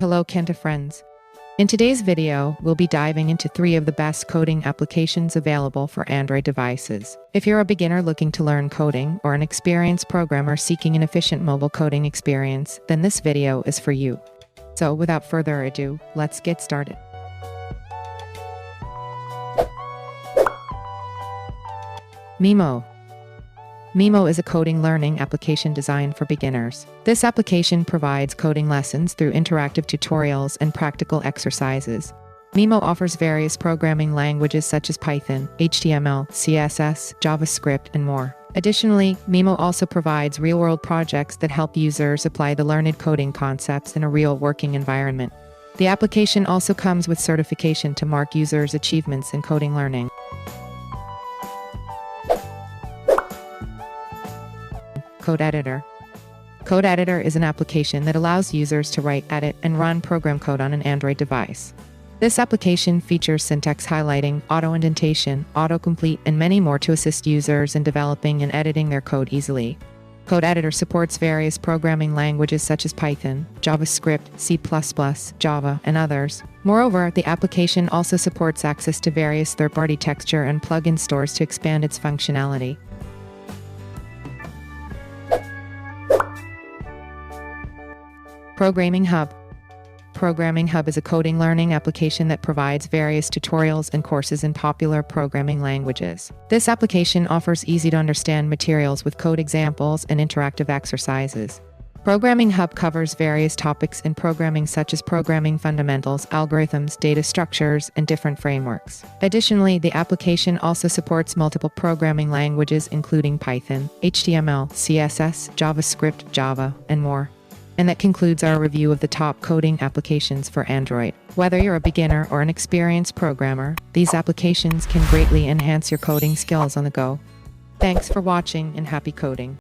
Hello Kenta friends. In today's video, we'll be diving into 3 of the best coding applications available for Android devices. If you're a beginner looking to learn coding or an experienced programmer seeking an efficient mobile coding experience, then this video is for you. So without further ado, let's get started. Mimo. Mimo is a coding learning application designed for beginners. This application provides coding lessons through interactive tutorials and practical exercises. Mimo offers various programming languages such as Python, HTML, CSS, JavaScript, and more. Additionally, Mimo also provides real-world projects that help users apply the learned coding concepts in a real working environment. The application also comes with certification to mark users' achievements in coding learning. Code Editor. Code Editor is an application that allows users to write, edit, and run program code on an Android device. This application features syntax highlighting, auto-indentation, autocomplete, and many more to assist users in developing and editing their code easily. Code Editor supports various programming languages such as Python, JavaScript, C++, Java, and others. Moreover, the application also supports access to various third-party texture and plugin stores to expand its functionality. Programming Hub. Programming Hub is a coding learning application that provides various tutorials and courses in popular programming languages. This application offers easy-to-understand materials with code examples and interactive exercises. Programming Hub covers various topics in programming such as programming fundamentals, algorithms, data structures, and different frameworks. Additionally, the application also supports multiple programming languages including Python, HTML, CSS, JavaScript, Java, and more. And that concludes our review of the top coding applications for Android. Whether you're a beginner or an experienced programmer, these applications can greatly enhance your coding skills on the go. Thanks for watching and happy coding.